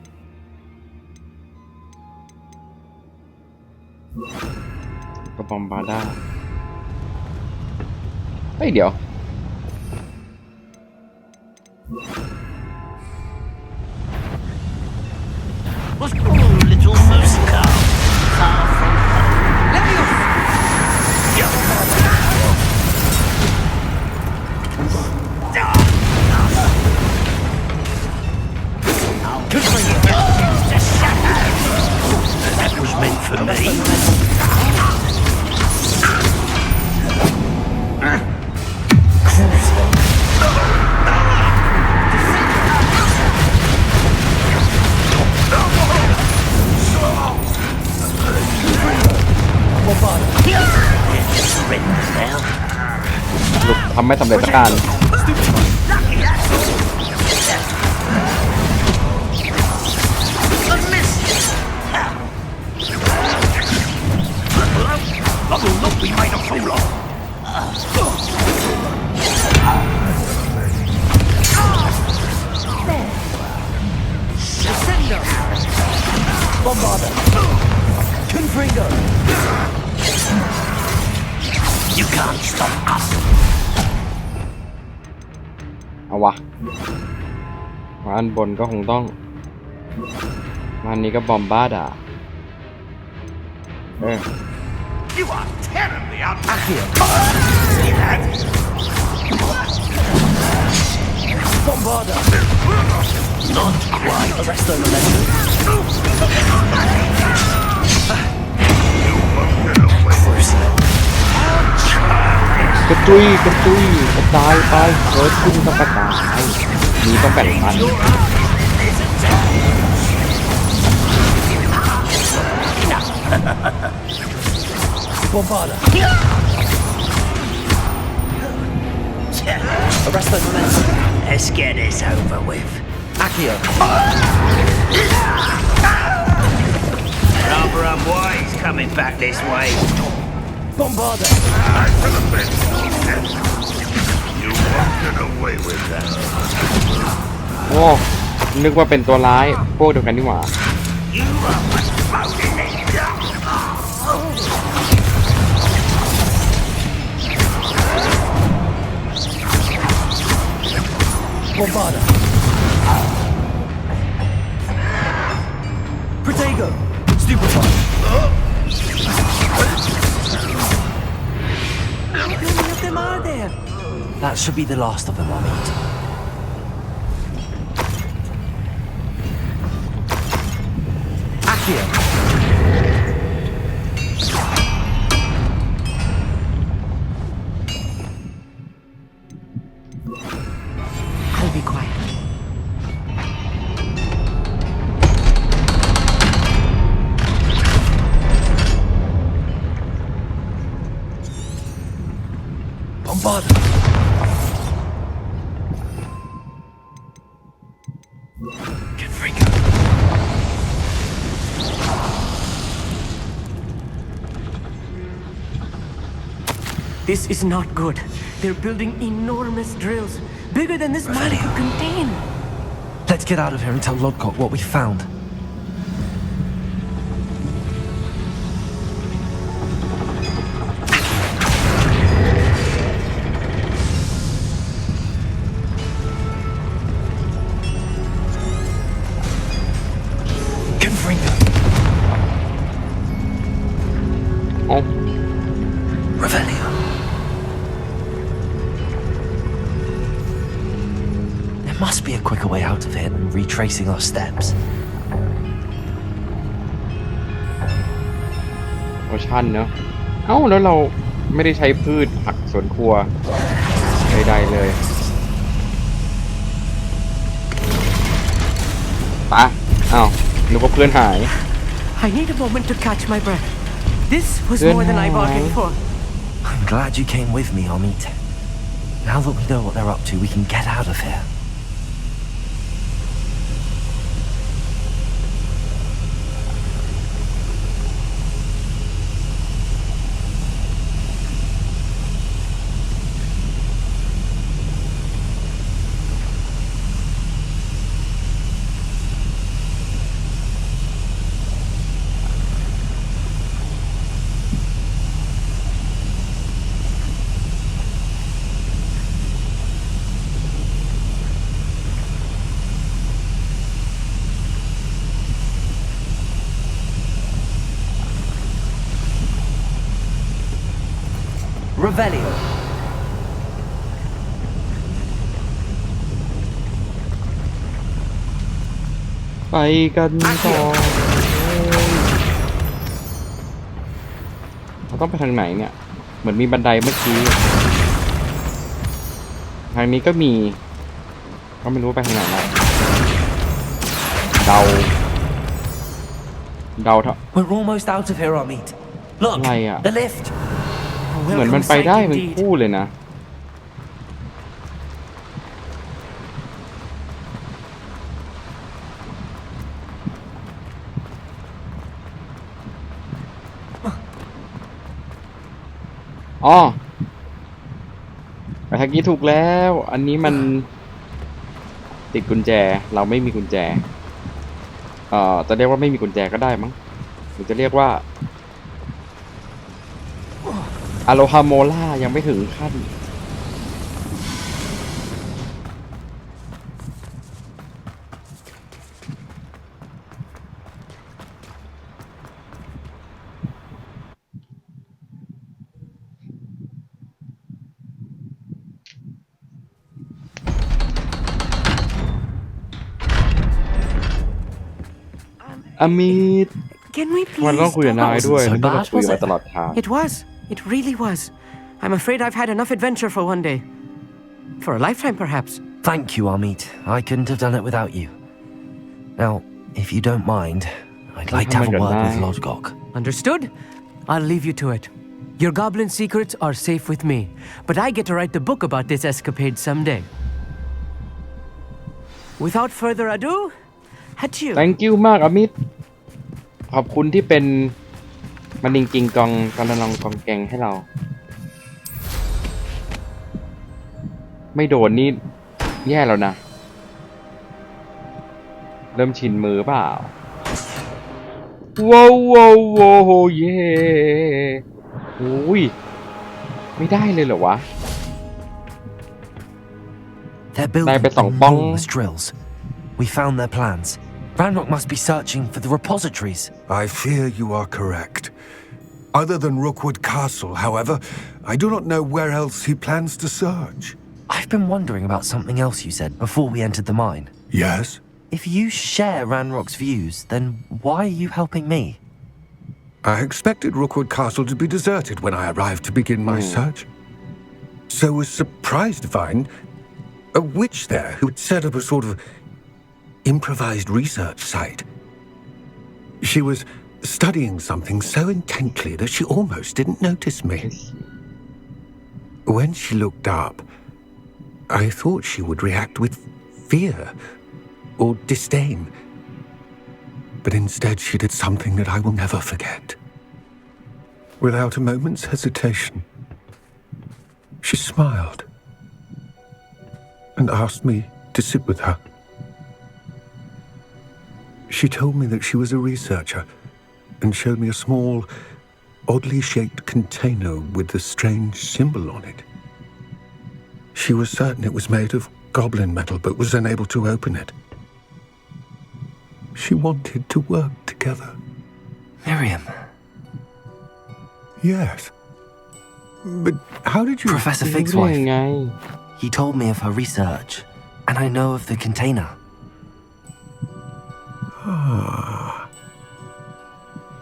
Speaker 2: ก็ bombarda เฮ้ยเดี๋ยวลูกทำไม่สำเร็จสักการ
Speaker 12: You can't stop us.
Speaker 2: เอาวะมาอันบนก็คงต้องมาอันนี้ก็บอมบ้าด่า
Speaker 12: You are terribly out of here. See that? Bombarda. Not quite. Arresto momentum. Crucial.
Speaker 2: กระจุยกระจุยกระจายไปเกิดขึ้นต้องกระจายมีต้องแบ่งปัน
Speaker 12: Bombarda. Arresto momentum. Let's get this over with. Accio. Rather unwise coming back this way. Bombarda. You won't get away with that.
Speaker 2: โอ้นึกว่าเป็นตัวร้ายพวกเดียวกันนี่หว่า
Speaker 12: You are exploding it. Bombarda. Protego. Stupefy. How many of them are there?
Speaker 3: That should be the last of them, I'll meet.
Speaker 12: Accio. I'll be quiet. Bombarda. Confringo. This is not good. They're building enormous drills, bigger than this mine could contain.
Speaker 3: Let's get out of here and tell Lodgok what we found.
Speaker 12: Confringo.
Speaker 2: โอ้
Speaker 3: Revelio. There must be a quicker way out of here than retracing our steps.
Speaker 2: โอชั่นเนอะเอ้าแล้วเราไม่ได้ใช้พืชผักสวนครัวใดๆเลยปะอ้าวนึกว่าเพื่อนหาย
Speaker 11: I need a moment to catch my breath. This was more than I bargained for.
Speaker 3: I'm glad you came with me, Amit. Now that we know what they're up to, we can get out of here.
Speaker 11: Revelio.
Speaker 2: ไปกันต่อเราต้องไปทางไหนเนี่ยเหมือนมีบันไดเมื่อกี้ทางนี้ก็มีก็ไม่รู้ไปทางไหนแล้วเดาเถอะ
Speaker 11: We're almost out of here, Amit. Look,
Speaker 2: อะไรอ่ะ
Speaker 11: the lift.
Speaker 2: เหมือนมันไปได้เป็นคู่เลยนะอ๋อไปทางนี้ถูกแล้วอันนี้มันติดกุญแจเราไม่มีกุญแจจะเรียกว่าไม่มีกุญแจก็ได้มั้งหรือจะเรียกว่าอโลฮาโมล่ายังไม่ถึงขั้นอามีด
Speaker 11: Can we
Speaker 2: มัน
Speaker 11: please
Speaker 2: ต้องคุยกับนายด้วย
Speaker 11: so
Speaker 2: มันต้อง
Speaker 11: bad,
Speaker 2: คุย
Speaker 11: was
Speaker 2: มา
Speaker 11: it?
Speaker 2: ตลอดทาง
Speaker 11: It was. It really was. I'm afraid I've had enough adventure for one day. For a lifetime, perhaps.
Speaker 3: Thank you, Amit. I couldn't have done it without you. Now, if you don't mind, I'd like to have a word with Lodgok.
Speaker 11: Understood? I'll leave you to it. Your goblin secrets are safe with me, but I get to write the book about this escapade someday. Without further ado, adieu.
Speaker 2: Thank you มากอามิดขอบคุณที่เป็นมันดิงกิงกองกระนองกองแกงให้เราไม่โดนนี่แย่แล้วนะเริ่มชินมือเปล่าว้าวว้าวว้าวเย่โอ้ยไม่ได้เลยเหรอวะ
Speaker 3: They're building enormous drills. We found their plans. Ranrock must be searching for the repositories.
Speaker 8: I fear you are correct. Other than Rookwood Castle, however, I do not know where else he plans to search.
Speaker 3: I've been wondering about something else you said before we entered the mine.
Speaker 8: Yes?
Speaker 3: If you share Ranrock's views, then why are you helping me?
Speaker 8: I expected Rookwood Castle to be deserted when I arrived to begin my search. So was surprised to find a witch there who had set up a sort of improvised research site. She was studying something so intently that she almost didn't notice me. When she looked up, I thought she would react with fear or disdain. But instead she did something that I will never forget. Without a moment's hesitation, she smiled and asked me to sit with her. She told me that she was a researcher and showed me a small, oddly shaped container with a strange symbol on it. She was certain it was made of goblin metal but was unable to open it. She wanted to work together.
Speaker 3: Miriam.
Speaker 8: Yes. But how did you...
Speaker 3: Professor Fig's wife. He told me of her research, and I know of the container.
Speaker 8: Ah.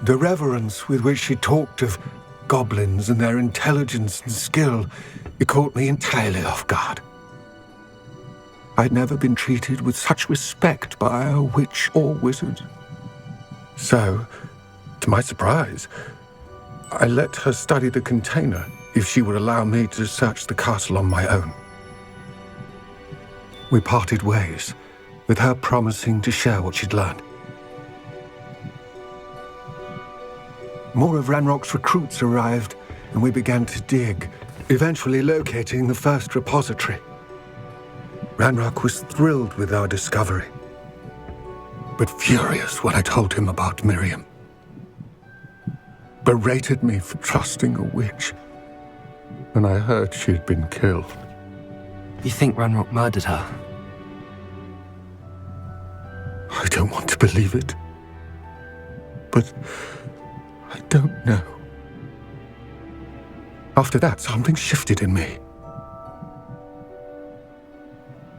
Speaker 8: The reverence with which she talked of goblins and their intelligence and skill, it caught me entirely off guard. I'd never been treated with such respect by a witch or wizard. So, to my surprise, I let her study the container if she would allow me to search the castle on my own. We parted ways, with her promising to share what she'd learned. More of Ranrock's recruits arrived, and we began to dig, eventually locating the first repository. Ranrock was thrilled with our discovery, but furious when I told him about Miriam. Berated me for trusting a witch when I heard she'd been killed.
Speaker 3: You think Ranrock murdered her?
Speaker 8: I don't want to believe it, but I don't know. After that, something shifted in me.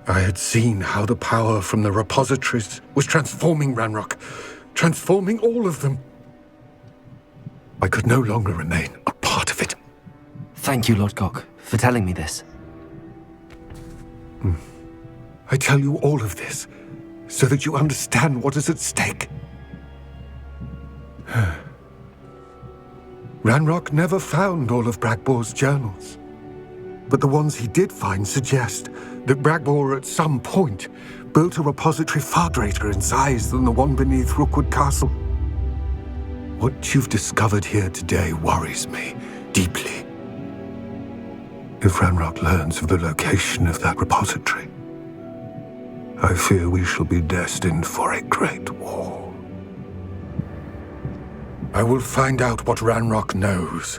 Speaker 8: I had seen how the power from the repositories was transforming Ranrock, transforming all of them. I could no longer remain a part of it.
Speaker 3: Thank you, Lord Gok, for telling me this.
Speaker 8: I tell you all of this so that you understand what is at stake. Ranrock never found all of Bragbor's journals, but the ones he did find suggest that Bragbor at some point built a repository far greater in size than the one beneath Rookwood Castle. What you've discovered here today worries me deeply. If Ranrock learns of the location of that repository, I fear we shall be destined for a great war. I will find out what Ranrock knows.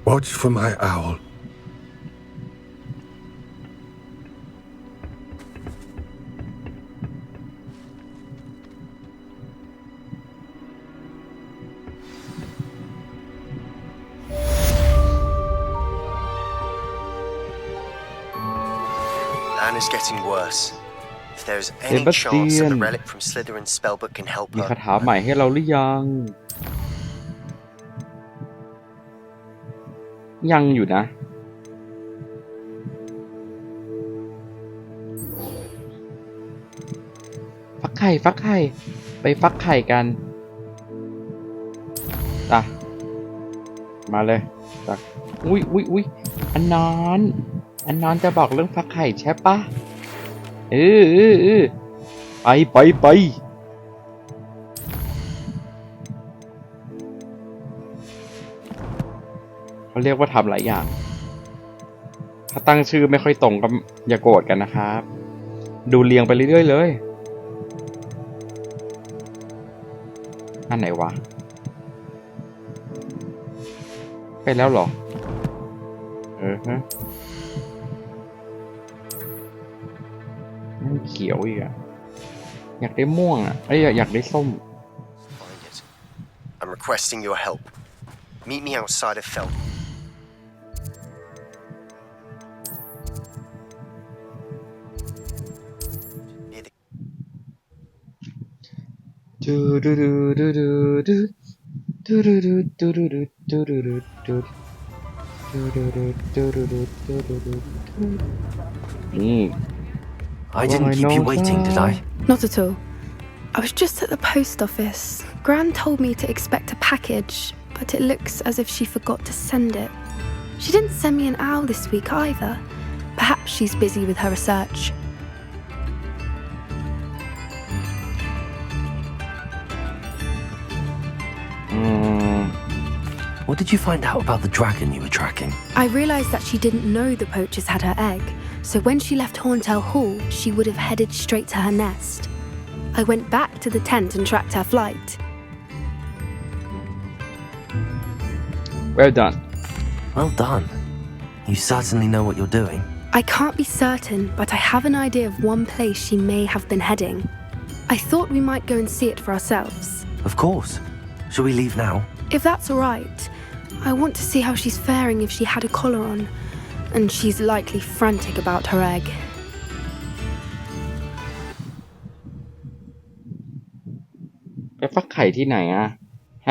Speaker 8: Watch for my owl.
Speaker 7: Anna's getting worse. If there's any chance that the relic from Slytherin's spellbook can help
Speaker 2: มี
Speaker 7: her,
Speaker 2: คาถาใหม่ให้เราหรือยังยังอยู่นะฟักไข่ไปฟักไข่กันจ้ะมาเลยจ้ะอุ้ยอันนั้นจะบอกเรื่องฟักไข่ใช่ปะไปเขาเรียกว่าทำหลายอย่างถ้าตั้งชื่อไม่ค่อยตรงก็อย่าโกรธกันนะครับดูเรียงไปเรื่อยๆเลยอันไหนวะไปแล้วเหรอฮะนั่นเขียวอีกอะอยากได้ม่วงอะอยากได้ส้ม
Speaker 7: find it. I'm requesting your help. Meet me outside of Feld.
Speaker 3: I didn't keep you waiting, did I?
Speaker 10: Not at all. I was just at the post office. Gran told me to expect a package, but it looks as if she forgot to send it. She didn't send me an owl this week either. Perhaps she's busy with her research.
Speaker 3: What did you find out about the dragon you were tracking?
Speaker 10: I realized that she didn't know the poachers had her egg, so when she left Horntail Hall, she would have headed straight to her nest. I went back to the tent and tracked her flight.
Speaker 2: Well done.
Speaker 3: Well done. You certainly know what you're doing.
Speaker 10: I can't be certain, but I have an idea of one place she may have been heading. I thought we might go and see it for ourselves.
Speaker 3: Of course. Shall we leave now?
Speaker 10: If that's all right. I want to see how she's faring if she had a collar on, and she's likely frantic about her egg.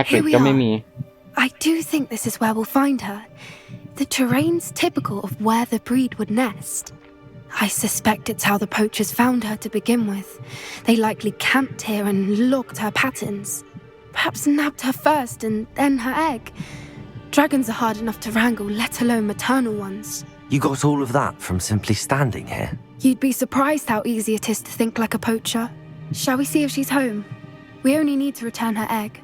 Speaker 10: Here we are. I do think this is where we'll find her. The terrain's typical of where the breed would nest. I suspect it's how the poachers found her to begin with. They likely camped here and logged her patterns. Perhaps nabbed her first and then her egg. Dragons are hard enough to wrangle, let alone maternal ones.
Speaker 3: You got all of that from simply standing here?
Speaker 10: You'd be surprised how easy it is to think like a poacher. Shall we see if she's home? We only need to return her egg.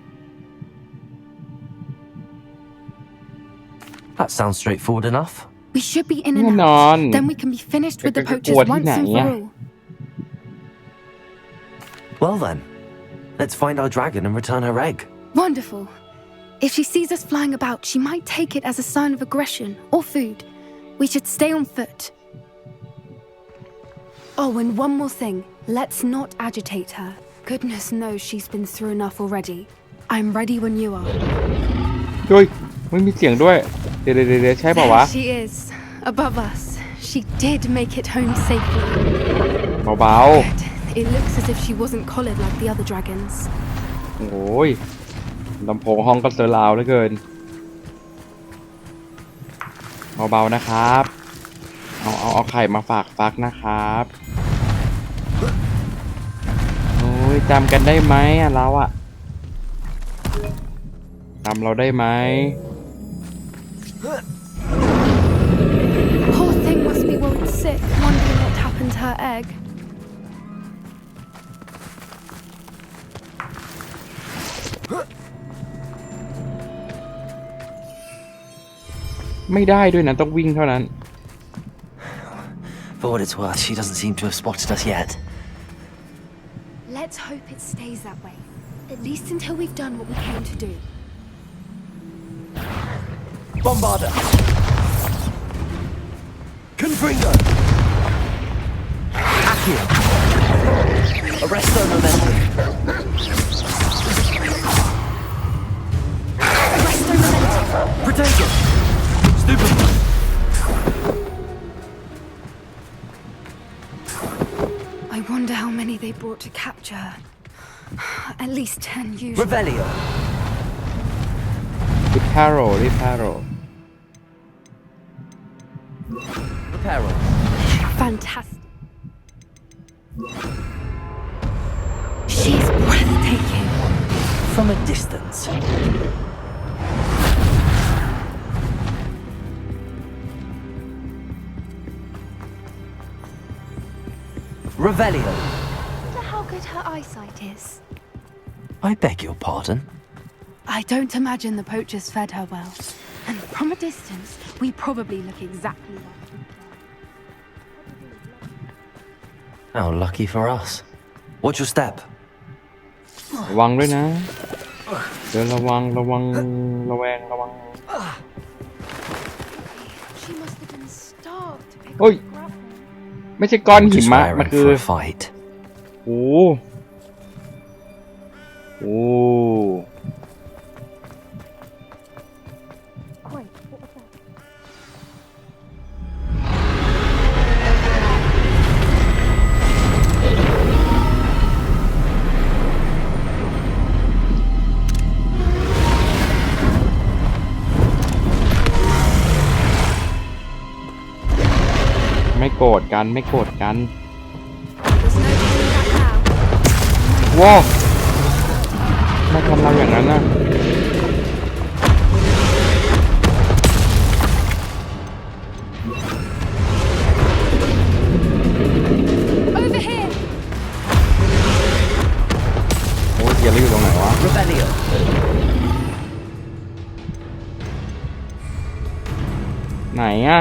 Speaker 3: That sounds straightforward enough.
Speaker 10: We should be in and out. Then we can be finished with the poachers once and for all.
Speaker 3: Well then, let's find our dragon and return her egg.
Speaker 10: Wonderful. If she sees us flying about, she might take it as a sign of aggression or food. We should stay on foot. Oh, and one more thing. Let's not agitate her. Goodness knows she's been through enough already. I'm ready when you are.
Speaker 2: ด้วยไม่มีเสียงด้วย เดี๋ยวใช่ป่าววะ
Speaker 10: There she is, above us. She did make it home safely.
Speaker 2: เบา
Speaker 10: Good. It looks as if she wasn't collared like the other dragons.
Speaker 2: ๆโอ้ยลำโพงห้องก็เซอร์ราวเหลือเกินเบาๆนะครับเอาไข่มาฝากฟักนะครับโอ้ยจำกันได้ไหมอ่ะเราอ่ะจำเราได้ไหม
Speaker 10: Poor thing must be worried sick, wondering what happened to her egg.
Speaker 2: ไม่ได้ด้วยนะต้องวิ่งเท่านั้น
Speaker 3: For what it's worth, she doesn't seem to have spotted us yet.
Speaker 10: Let's hope it stays that way, at least until we've done what we came to do.
Speaker 12: Bombarder! Confringo!
Speaker 3: Accio! Arresto momentum!
Speaker 10: Arresto momentum!
Speaker 3: Protego! Stupid!
Speaker 10: I wonder how many they brought to capture her. At least 10 usually.
Speaker 3: Revelio!
Speaker 2: Reparo
Speaker 3: Reparo!
Speaker 10: Fantastic. She's breathtaking.
Speaker 3: From a distance. Revelio!
Speaker 10: Wonder how good her eyesight is.
Speaker 3: I beg your pardon?
Speaker 10: I don't imagine the poachers fed her well. And from a distance, we probably look exactly like her.
Speaker 3: How lucky for us. What's your step?
Speaker 2: ระวังด้วยนะเดินระวังระแวง
Speaker 10: She must have been starved to pick
Speaker 2: โอ้ย
Speaker 10: up grub.
Speaker 2: ไม่ใช่ก้อนหิ
Speaker 3: Just
Speaker 2: มะ
Speaker 3: raring
Speaker 2: มันคือ
Speaker 3: for a fight.
Speaker 2: โอ้โอ้
Speaker 5: Wait, what was that?
Speaker 2: ไม่โกรธกัน
Speaker 10: There's no turning back now.
Speaker 2: ว้าวไม่ทำเราอย่างนั้นนะ
Speaker 10: Over here!
Speaker 2: โอ้ยเกียร์อยู่ตรงไหนวะ
Speaker 3: Revelio!
Speaker 2: ไหนอะ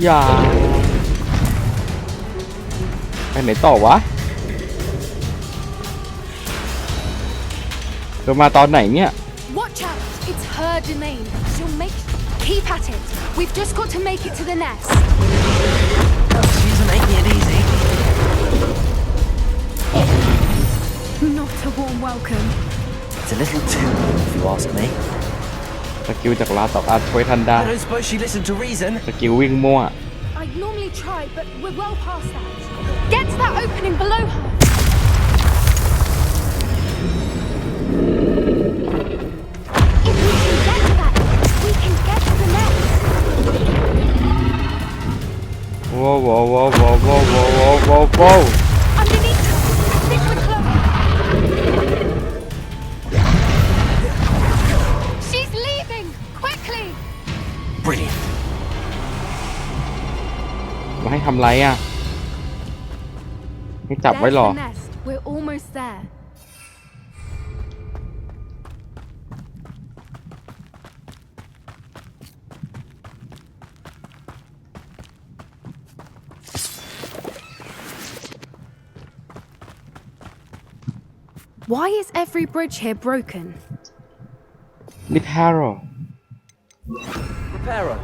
Speaker 2: อย่าไปไหนต่อวะเธอมาตอนไหนเนี่ย
Speaker 10: Watch out! It's her domain. She'll make... Keep at it. We've just got to make it to the nest.
Speaker 3: She isn't making it easy.
Speaker 10: Not a warm welcome.
Speaker 3: It's a little too warm, if you ask me.
Speaker 2: สกิลจากลาตอกอาจช่วยทันได้
Speaker 3: I don't suppose she listened to reason.
Speaker 2: สกิลวิ่งมั่ว
Speaker 10: I'd normally try, but we're well past that. Get to that opening below her.
Speaker 5: If we can get to that, we can get to the nest.
Speaker 2: ว้าวว้าวว้าวว้าวว้าวว้าวว้าวว้าว
Speaker 10: Underneath her. I think we're close. She's leaving. Quickly.
Speaker 3: Brilliant.
Speaker 2: มาให้ทำไรอ่ะให้จับไว้หรอ
Speaker 10: There's the nest. We're almost there. Why is every bridge here broken?
Speaker 2: Reparo.
Speaker 1: Reparo.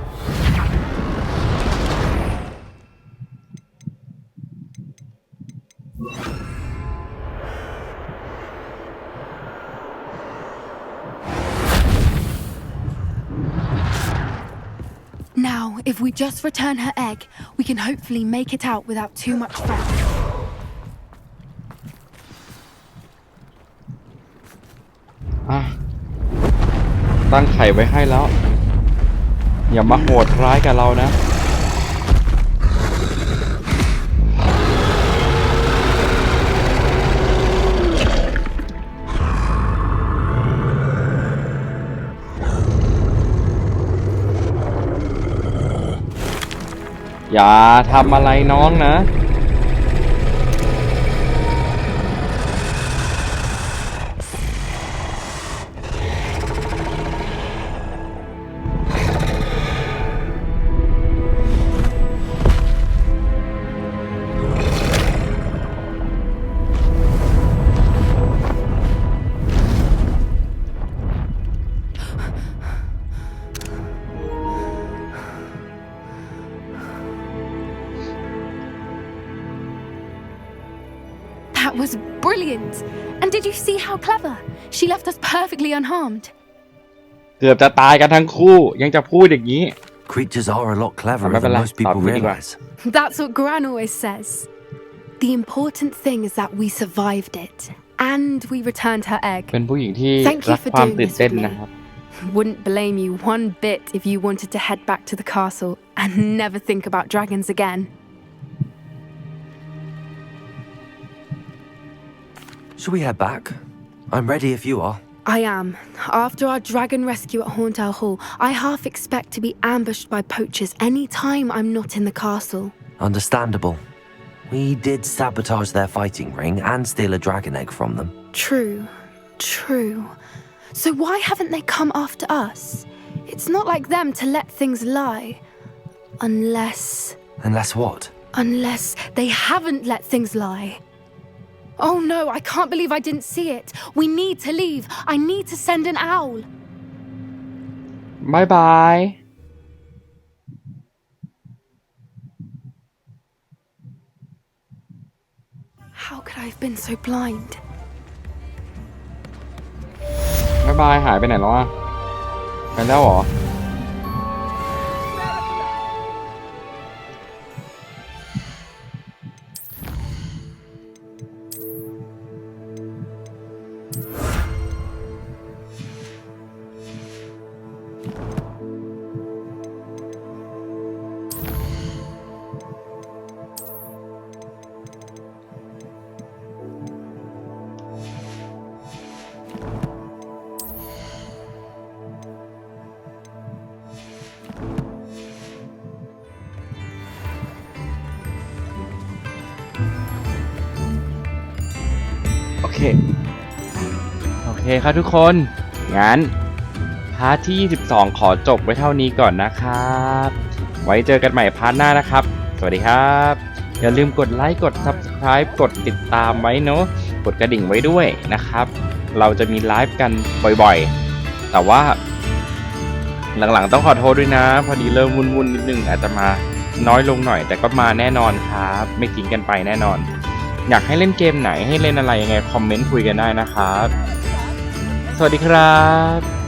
Speaker 10: Now, if we just return her egg, we can hopefully make it out without too much fuss.
Speaker 2: ตั้งไข่ไว้ให้แล้วอย่ามาโหดร้ายกับเรานะอย่าทำอะไรน้องนะ
Speaker 10: That was brilliant! And did you see how clever? She left us perfectly unharmed.
Speaker 2: เกือบจะตายกันทั้งคู่ยังจะพูดอย่างนี้
Speaker 3: Creatures are a lot cleverer than most people realize.
Speaker 10: That's what Gran always says. The important thing is that we survived it. And we returned her egg.
Speaker 2: เป็นผู้หญิงที่รักความตื่นเต้นนะครับ
Speaker 10: Wouldn't blame you one bit if you wanted to head back to the castle and never think about dragons again.
Speaker 3: Shall we head back? I'm ready if you are.
Speaker 10: I am. After our dragon rescue at Hauntow Hall, I half expect to be ambushed by poachers any time I'm not in the castle.
Speaker 3: Understandable. We did sabotage their fighting ring and steal a dragon egg from them.
Speaker 10: True. True. So why haven't they come after us? It's not like them to let things lie. Unless...
Speaker 3: Unless what?
Speaker 10: Unless they haven't let things lie. Oh no, I can't believe I didn't see it. We need to leave. I need to send an owl.
Speaker 2: Bye bye.
Speaker 10: How could I have been so blind?
Speaker 2: Bye bye หายไปไหนแล้วอ่ะไปแล้วเหรอโอเคครับทุกคนงั้นพาร์ทที่22ขอจบไว้เท่านี้ก่อนนะครับไว้เจอกันใหม่พาร์ทหน้านะครับสวัสดีครับอย่าลืมกดไลค์กด Subscribe กดติดตามไว้เนาะกดกระดิ่งไว้ด้วยนะครับเราจะมีไลฟ์กันบ่อยๆแต่ว่าหลังๆต้องขอโทษด้วยนะพอดีเริ่มวุ่นๆนิดนึงอาจจะมาน้อยลงหน่อยแต่ก็มาแน่นอนครับไม่ทิ้งกันไปแน่นอนอยากให้เล่นเกมไหนให้เล่นอะไรยังไงคอมเมนต์คุยกันได้นะครับสวัสดีครับ